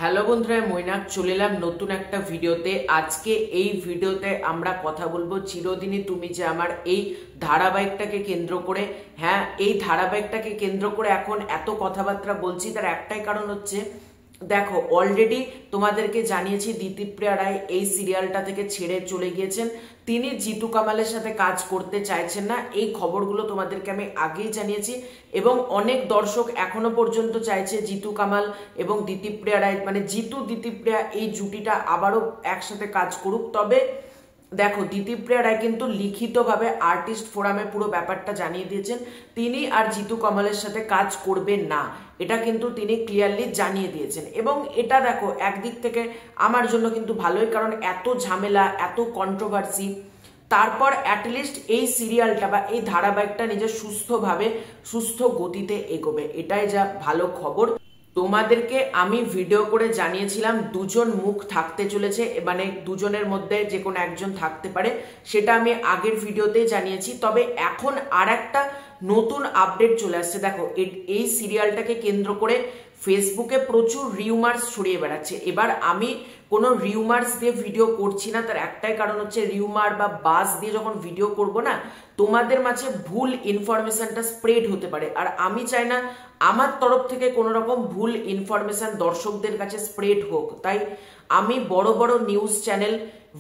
Hello বন্ধুরা, মৈনাক চলে এলাম নতুন একটা ভিডিওতে। আজকে এই ভিডিওতে আমরা কথা বলবো চিরদিনই তুমি যে আমার এই ধারাবাহিকটাকে কেন্দ্র করে। হ্যাঁ, এই ধারাবাহিকটাকে কেন্দ্র করে এখন এত কথাবার্তা বলছি, তার একটাই কারণ হচ্ছে, দেখো অলরেডি তোমাদেরকে জানিয়েছি দিতিপ্রিয়া রায় এই সিরিয়ালটা থেকে ছেড়ে চলে গিয়েছেন। তিনি জিতু কামালের সাথে কাজ করতে চাইছেন না, এই খবরগুলো তোমাদেরকে আমি আগেই জানিয়েছি। এবং অনেক দর্শক এখনো পর্যন্ত চাইছে জিতু কামাল এবং দিতিপ্রিয়া রায়, মানে জিতু দিতিপ্রিয়া এই জুটিটা আবারও একসাথে কাজ করুক। তবে দেখো, দিতিপ্রিয়া রায় কিন্তু লিখিতভাবে আর্টিস্ট ফোরামে পুরো ব্যাপারটা জানিয়ে দিয়েছেন, তিনি আর জিতু কামালের সাথে কাজ করবেন না। এটা কিন্তু তিনি ক্লিয়ারলি জানিয়ে দিয়েছেন। এবং এটা দেখো একদিক থেকে আমার জন্য কিন্তু ভালোই, কারণ এত ঝামেলা, এত কন্ট্রোভার্সি, তারপর অ্যাটলিস্ট এই সিরিয়ালটা বা এই ধারাবাহিকটা নিজের সুস্থভাবে সুস্থ গতিতে এগোবে, এটাই যা ভালো খবর। তোমাদেরকে আমি ভিডিও করে জানিয়েছিলাম দুজন মুখ থাকতে চলেছে, মানে দুজনের মধ্যে যে কোনো একজন থাকতে পারে, সেটা আমি আগের ভিডিওতেই জানিয়েছি। তবে এখন আর একটা নতুন আপডেট চলে আসছে। দেখো এই সিরিয়ালটাকে কেন্দ্র করে ফেসবুকে প্রচুর রিউমার্স ছড়িয়ে বেড়াচ্ছে। এবার আমি কোনো রিউমার্স দিয়ে ভিডিও করছি না, তার একটাই কারণ হচ্ছে রিউমার বা বাস দিয়ে যখন ভিডিও করব না, তোমাদের মাঝে ভুল ইনফরমেশনটা স্প্রেড হতে পারে। আর আমি চাই না আমার তরফ থেকে কোনো রকম ভুল ইনফরমেশন দর্শকদের কাছে স্প্রেড হোক। তাই আমি বড় বড় news channel,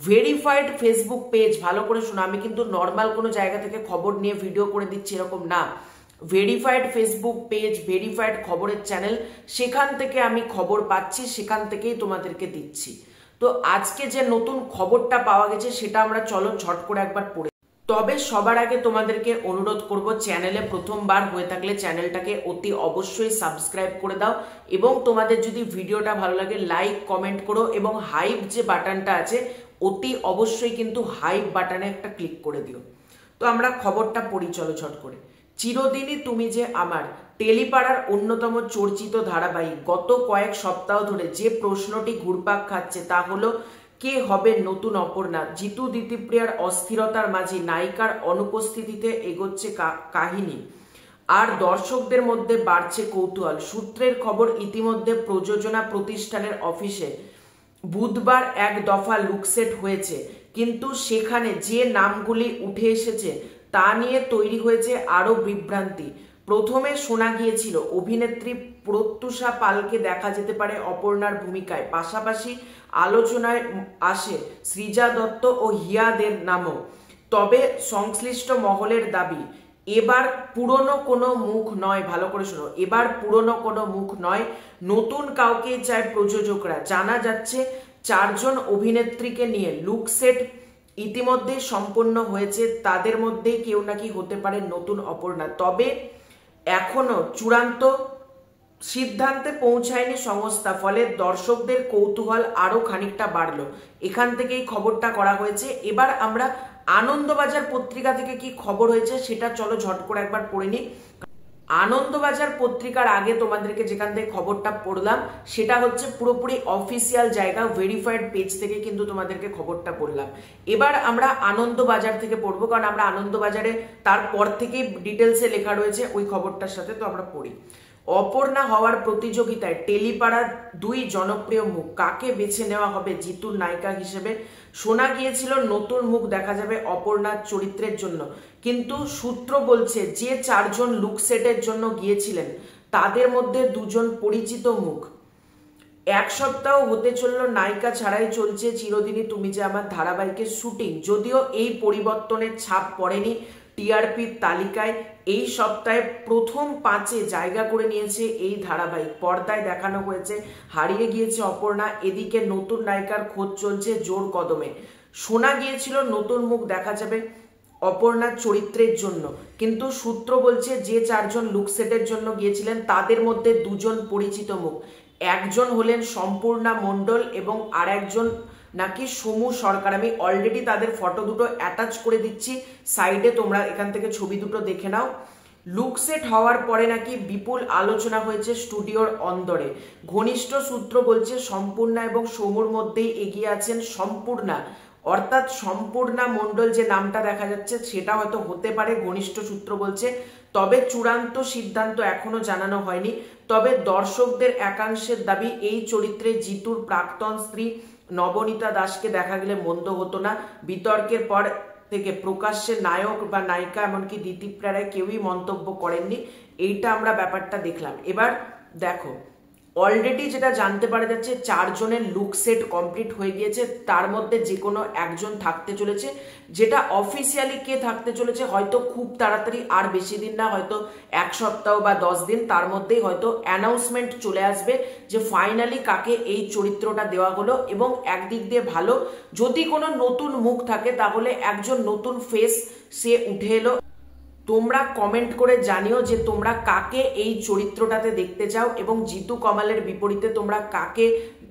verified Facebook page, ভালো করে শোনো, আমি কিন্তু নর্মাল কোনো জায়গা থেকে খবর নিয়ে ভিডিও করে দিচ্ছি এরকম না। ভেরিফাইড ফেসবুক পেজ, ভেরিফাইড খবরের চ্যানেল, সেখান থেকে আমি খবর পাচ্ছি, সেখান থেকেই তোমাদেরকে দিচ্ছি। তো আজকে যে নতুন খবরটা পাওয়া গেছে সেটা আমরা চলো ঝট করে একবার পড়ে। তবে সবার আগে তোমাদেরকে অনুরোধ করব, চ্যানেলে প্রথমবার হয়ে থাকলে চ্যানেলটাকে অতি অবশ্যই সাবস্ক্রাইব করে দাও। এবং তোমাদের যদি ভিডিওটা ভালো লাগে লাইক কমেন্ট করো, এবং হাইপ যে বাটনটা আছে অতি অবশ্যই কিন্তু হাইপ বাটনে একটা ক্লিক করে দিও। তো আমরা খবরটা পড়ি চলো ঝট করে। চিরদিনই তুমি যে আমার টেলিপাড়ার অন্যতম চর্চিত ধারাবাহিক। গত কয়েক সপ্তাহ ধরে যে প্রশ্নটি ঘুরপাক খাচ্ছে তা হলো, কে হবে নতুন অপর্ণা? জিতু দিতিপ্রিয়ার অস্থিরতার মাঝে নায়িকার অনুপস্থিতিতে এগোচ্ছে কাহিনী, আর দর্শকদের মধ্যে বাড়ছে কৌতূহল। সূত্রের খবর, ইতিমধ্যে প্রযোজনা প্রতিষ্ঠানের অফিসে বুধবার এক দফা লুকসেট হয়েছে, কিন্তু সেখানে যে নামগুলি উঠে এসেছে তা নিয়ে তৈরি হয়েছে আরো বিভ্রান্তি। প্রথমে শোনা গিয়েছিল অভিনেত্রী প্রত্যুষা পালকে দেখা যেতে পারে অপর্ণার ভূমিকায়, পাশাপাশি আলোচনায় আসে সৃজা দত্ত ও হিয়াদের নামও। তবে সংশ্লিষ্ট মহলের দাবি, এবার পুরনো কোনো মুখ নয়, ভালো করে শোনো, এবার পুরনো কোনো মুখ নয়, নতুন কাউকে চায় প্রযোজকরা। জানা যাচ্ছে 4জন অভিনেত্রীকে নিয়ে লুকসেট ইতিমধ্যে সম্পন্ন হয়েছে, তাদের মধ্যে কেউ নাকি হতে পারে নতুন অপর্ণা। তবে এখনো চূড়ান্ত সিদ্ধান্তে পৌঁছায়নি সংস্থা, ফলে দর্শকদের কৌতূহল আরো খানিকটা বাড়লো। এখান থেকেই খবরটা করা হয়েছে। এবার আমরা আনন্দবাজার পত্রিকা থেকে কি খবর হয়েছে সেটা চলো ঝট করে একবার পড়ে নিই। আনন্দবাজার পত্রিকার আগে তোমাদেরকে যেখান থেকে খবরটা পড়লাম সেটা হচ্ছে পুরোপুরি অফিসিয়াল জায়গা, ভেরিফাইড পেজ থেকে কিন্তু তোমাদেরকে খবরটা পড়লাম। এবার আমরা আনন্দবাজার থেকে পড়বো, কারণ আমরা আনন্দবাজারে তারপর থেকেই ডিটেলসে লেখা রয়েছে ওই খবরটার সাথে। তো আমরা পড়ি, অপর্ণা হওয়ার প্রতিযোগিতায় টেলিপাড়ার 2 জনপ্রিয় মুখ, কাকে বেছে নেওয়া হবে জিতুর নায়িকা হিসেবে? শোনা গিয়েছিল নতুন মুখ দেখা যাবে অপর্ণার চরিত্রের জন্য, কিন্তু সূত্র বলছে যে 4জন লুকসেটের জন্য গিয়েছিলেন তাদের মধ্যে 2জন পরিচিত মুখ। এক সপ্তাহ হতে চলল নায়িকা ছাড়াই চলছে চিরদিনই তুমি যে আমার ধারাবাহিকের শুটিং। যদিও এই পরিবর্তনের ছাপ পড়েনি টিআরপির তালিকায়, এই সপ্তাহে প্রথম 5-এ জায়গা করে নিয়েছে এই ধারাবাহিক। পর্দায় দেখানো হয়েছে হারিয়ে গিয়েছে অপর্ণা, এদিকে নতুন নায়িকার খোঁজ চলছে জোর কদমে। শোনা গিয়েছিল নতুন মুখ দেখা যাবে অপর্ণার চরিত্রের জন্য, কিন্তু সূত্র বলছে যে 4জন লুকসেটের জন্য গিয়েছিলেন তাদের মধ্যে 2জন পরিচিত মুখ। একজন হলেন সম্পূর্ণা মণ্ডল এবং আর একজন নাকি সমু সরকার। আমি অলরেডি তাদের ফটো দুটো অ্যাটাচ করে দিচ্ছি সাইডে, তোমরা এখান থেকে ছবি দুটো দেখে নাও। লুকসেট হওয়ার পরে নাকি বিপুল আলোচনা হয়েছে স্টুডিওর অন্দরে। ঘনিষ্ঠ সূত্র বলছে সম্পূর্ণা এবং সমুর মধ্যেই এগিয়ে আছেন সম্পূর্ণা, অর্থাৎ সম্পূর্ণা মণ্ডল যে নামটা দেখা যাচ্ছে সেটা হয়তো হতে পারে, ঘনিষ্ঠ সূত্র বলছে। তবে চূড়ান্ত সিদ্ধান্ত এখনো জানানো হয়নি। তবে দর্শকদের একাংশের দাবি এই চরিত্রে জিতুর প্রাক্তন স্ত্রী নবনীতা দাসকে দেখা গেলে মন্দ হতো না। বিতর্কের পর থেকে প্রকাশ্যে নায়ক বা নায়িকা এমনকি দিতিপ্রা রায় কেউই মন্তব্য করেননি। এইটা আমরা ব্যাপারটা দেখলাম। এবার দেখো, অলরেডি যেটা জানতে পারা যাচ্ছে 4 জনের লুক সেট কমপ্লিট হয়ে গিয়েছে, তার মধ্যে যে কোনো একজন থাকতে চলেছে। যেটা অফিসিয়ালি কে থাকতে চলেছে হয়তো খুব তাড়াতাড়ি, আর বেশি দিন না, হয়তো 1 সপ্তাহ বা 10 দিন, তার মধ্যেই হয়তো অ্যানাউন্সমেন্ট চলে আসবে যে ফাইনালি কাকে এই চরিত্রটা দেওয়া হলো। এবং একদিক দিয়ে ভালো, যদি কোনো নতুন মুখ থাকে তাহলে একজন নতুন ফেস সে উঠে এলো। তোমরা কমেন্ট করে জানিও যে তোমরা কাকে এই চরিত্রটাতে দেখতে চাও এবং জিতু কমালের বিপরীতে তোমরা কাকে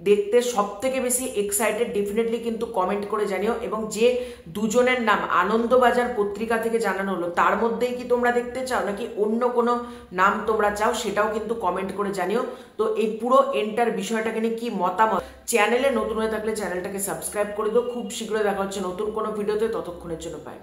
দেখতে সব থেকে বেশি এক্সাইটেড, ডেফিনেটলি কিন্তু কমেন্ট করে জানিও। এবং যে দুজনের নাম আনন্দবাজার পত্রিকা থেকে জানানো হলো তার মধ্যেই কি তোমরা দেখতে চাও নাকি অন্য কোনো নাম তোমরা চাও, সেটাও কিন্তু কমেন্ট করে জানিও। তো এই পুরো এন্টার বিষয়টাকে নিয়ে কি মতামত, চ্যানেলে নতুন হয়ে থাকলে চ্যানেলটাকে সাবস্ক্রাইব করে দিও। খুব শীঘ্রই দেখা হচ্ছে নতুন কোনো ভিডিওতে, ততক্ষণের জন্য বাই।